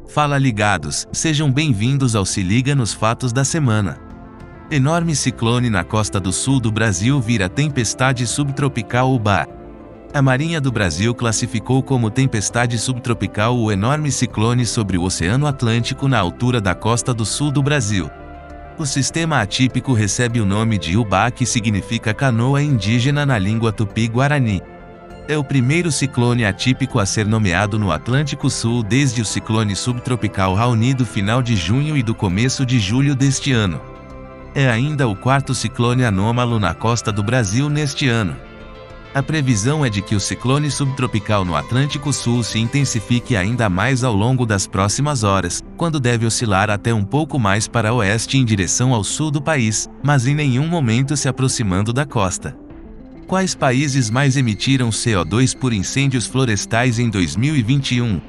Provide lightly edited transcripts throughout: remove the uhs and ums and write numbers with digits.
Fala ligados, sejam bem-vindos ao Se Liga nos Fatos da Semana. Enorme ciclone na costa do sul do Brasil vira tempestade subtropical Ubá. A Marinha do Brasil classificou como tempestade subtropical o enorme ciclone sobre o Oceano Atlântico na altura da costa do sul do Brasil. O sistema atípico recebe o nome de Ubá, que significa canoa indígena na língua tupi-guarani. É o primeiro ciclone atípico a ser nomeado no Atlântico Sul desde o ciclone subtropical Raoni do final de junho e do começo de julho deste ano. É ainda o quarto ciclone anômalo na costa do Brasil neste ano. A previsão é de que o ciclone subtropical no Atlântico Sul se intensifique ainda mais ao longo das próximas horas, quando deve oscilar até um pouco mais para oeste em direção ao sul do país, mas em nenhum momento se aproximando da costa. Quais países mais emitiram CO2 por incêndios florestais em 2021?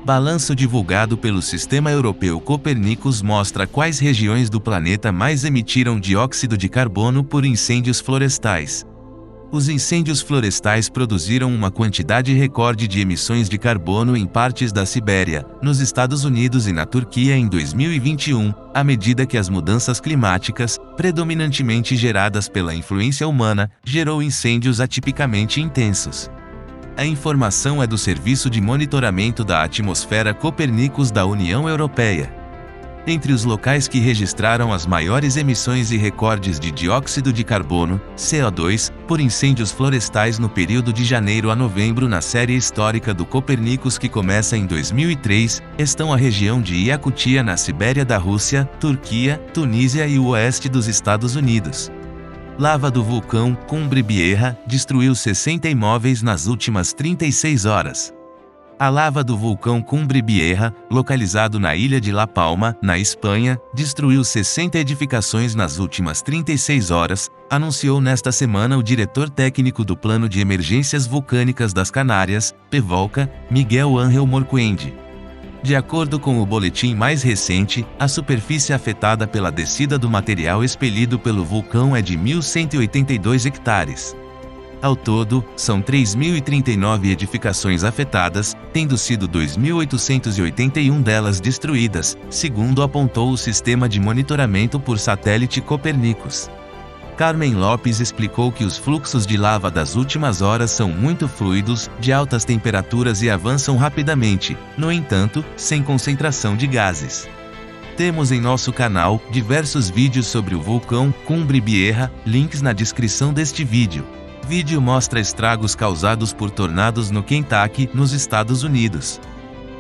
Balanço divulgado pelo Sistema Europeu Copernicus mostra quais regiões do planeta mais emitiram dióxido de carbono por incêndios florestais. Os incêndios florestais produziram uma quantidade recorde de emissões de carbono em partes da Sibéria, nos Estados Unidos e na Turquia em 2021, à medida que as mudanças climáticas, predominantemente geradas pela influência humana, gerou incêndios atipicamente intensos. A informação é do Serviço de Monitoramento da Atmosfera Copernicus da União Europeia. Entre os locais que registraram as maiores emissões e recordes de dióxido de carbono, CO2, por incêndios florestais no período de janeiro a novembro na série histórica do Copernicus que começa em 2003, estão a região de Iacutia na Sibéria da Rússia, Turquia, Tunísia e o oeste dos Estados Unidos. Lava do vulcão Cumbre Vieja destruiu 60 imóveis nas últimas 36 horas. A lava do vulcão Cumbre Vieja, localizado na ilha de La Palma, na Espanha, destruiu 60 edificações nas últimas 36 horas, anunciou nesta semana o diretor técnico do Plano de Emergências Vulcânicas das Canárias, PEVOLCA, Miguel Ángel Morcuende. De acordo com o boletim mais recente, a superfície afetada pela descida do material expelido pelo vulcão é de 1.182 hectares. Ao todo, são 3.039 edificações afetadas, tendo sido 2.881 delas destruídas, segundo apontou o Sistema de Monitoramento por Satélite Copernicus. Carmen Lopes explicou que os fluxos de lava das últimas horas são muito fluidos, de altas temperaturas e avançam rapidamente, no entanto, sem concentração de gases. Temos em nosso canal diversos vídeos sobre o vulcão Cumbre Vieja, links na descrição deste vídeo. Vídeo mostra estragos causados por tornados no Kentucky, nos Estados Unidos.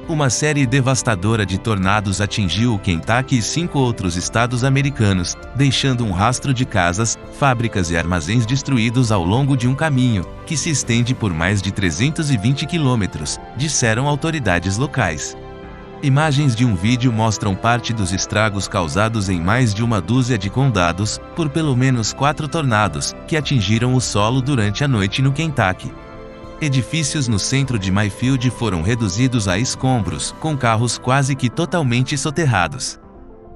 Uma série devastadora de tornados atingiu o Kentucky e 5 outros estados americanos, deixando um rastro de casas, fábricas e armazéns destruídos ao longo de um caminho, que se estende por mais de 320 quilômetros, disseram autoridades locais. Imagens de um vídeo mostram parte dos estragos causados em mais de uma dúzia de condados, por pelo menos 4 tornados, que atingiram o solo durante a noite no Kentucky. Edifícios no centro de Mayfield foram reduzidos a escombros, com carros quase que totalmente soterrados.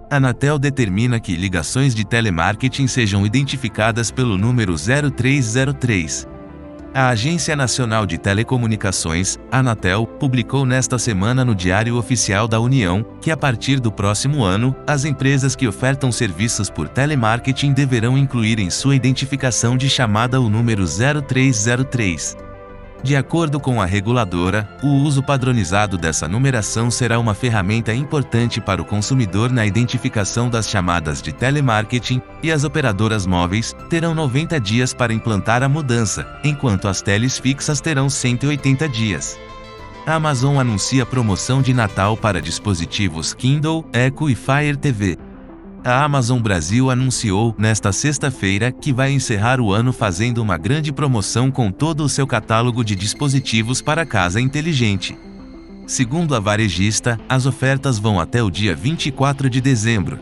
A Anatel determina que ligações de telemarketing sejam identificadas pelo número 0303. A Agência Nacional de Telecomunicações, Anatel, publicou nesta semana no Diário Oficial da União, que a partir do próximo ano, as empresas que ofertam serviços por telemarketing deverão incluir em sua identificação de chamada o número 0303. De acordo com a reguladora, o uso padronizado dessa numeração será uma ferramenta importante para o consumidor na identificação das chamadas de telemarketing, e as operadoras móveis terão 90 dias para implantar a mudança, enquanto as teles fixas terão 180 dias. A Amazon anuncia promoção de Natal para dispositivos Kindle, Echo e Fire TV. A Amazon Brasil anunciou, nesta sexta-feira, que vai encerrar o ano fazendo uma grande promoção com todo o seu catálogo de dispositivos para casa inteligente. Segundo a varejista, as ofertas vão até o dia 24 de dezembro.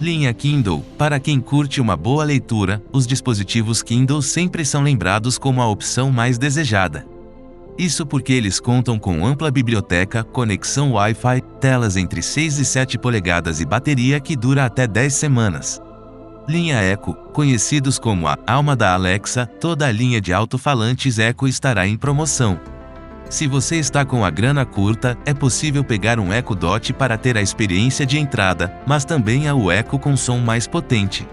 Linha Kindle: para quem curte uma boa leitura, os dispositivos Kindle sempre são lembrados como a opção mais desejada. Isso porque eles contam com ampla biblioteca, conexão Wi-Fi, telas entre 6 e 7 polegadas e bateria que dura até 10 semanas. Linha Echo: conhecidos como a alma da Alexa, toda a linha de alto-falantes Echo estará em promoção. Se você está com a grana curta, é possível pegar um Echo Dot para ter a experiência de entrada, mas também há o Echo com som mais potente.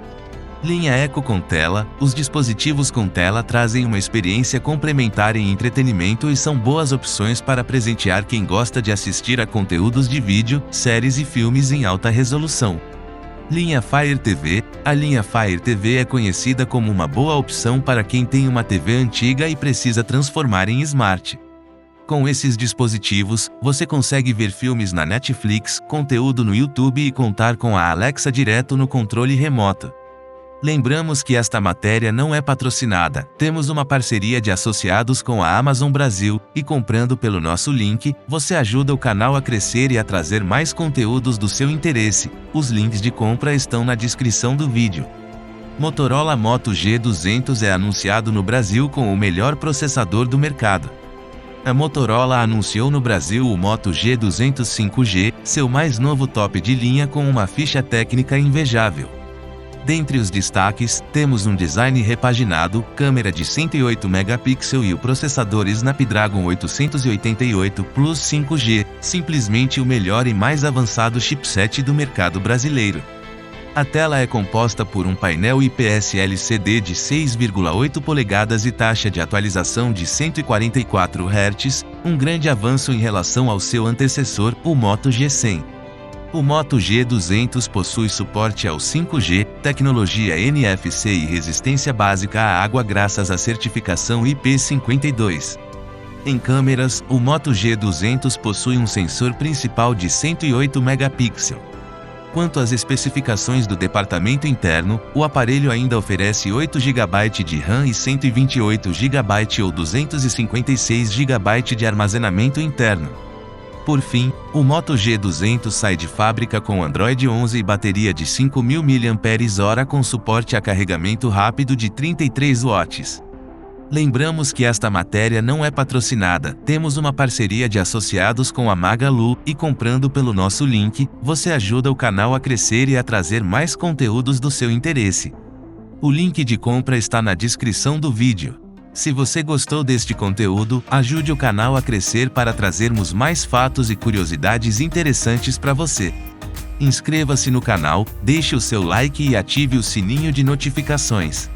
Linha Echo com tela. Os dispositivos com tela trazem uma experiência complementar em entretenimento e são boas opções para presentear quem gosta de assistir a conteúdos de vídeo, séries e filmes em alta resolução. Linha Fire TV. A linha Fire TV é conhecida como uma boa opção para quem tem uma TV antiga e precisa transformar em smart. Com esses dispositivos, você consegue ver filmes na Netflix, conteúdo no YouTube e contar com a Alexa direto no controle remoto. Lembramos que esta matéria não é patrocinada, temos uma parceria de associados com a Amazon Brasil, e comprando pelo nosso link, você ajuda o canal a crescer e a trazer mais conteúdos do seu interesse. Os links de compra estão na descrição do vídeo. Motorola Moto G200 é anunciado no Brasil com o melhor processador do mercado. A Motorola anunciou no Brasil o Moto G200 5G, seu mais novo top de linha com uma ficha técnica invejável. Dentre os destaques, temos um design repaginado, câmera de 108 megapixels e o processador Snapdragon 888 Plus 5G, simplesmente o melhor e mais avançado chipset do mercado brasileiro. A tela é composta por um painel IPS LCD de 6,8 polegadas e taxa de atualização de 144 Hz, um grande avanço em relação ao seu antecessor, o Moto G100. O Moto G200 possui suporte ao 5G, tecnologia NFC e resistência básica à água graças à certificação IP52. Em câmeras, o Moto G200 possui um sensor principal de 108 megapixels. Quanto às especificações do departamento interno, o aparelho ainda oferece 8 GB de RAM e 128 GB ou 256 GB de armazenamento interno. Por fim, o Moto G200 sai de fábrica com Android 11 e bateria de 5.000 mAh com suporte a carregamento rápido de 33 watts. Lembramos que esta matéria não é patrocinada, temos uma parceria de associados com a Magalu, e comprando pelo nosso link, você ajuda o canal a crescer e a trazer mais conteúdos do seu interesse. O link de compra está na descrição do vídeo. Se você gostou deste conteúdo, ajude o canal a crescer para trazermos mais fatos e curiosidades interessantes para você. Inscreva-se no canal, deixe o seu like e ative o sininho de notificações.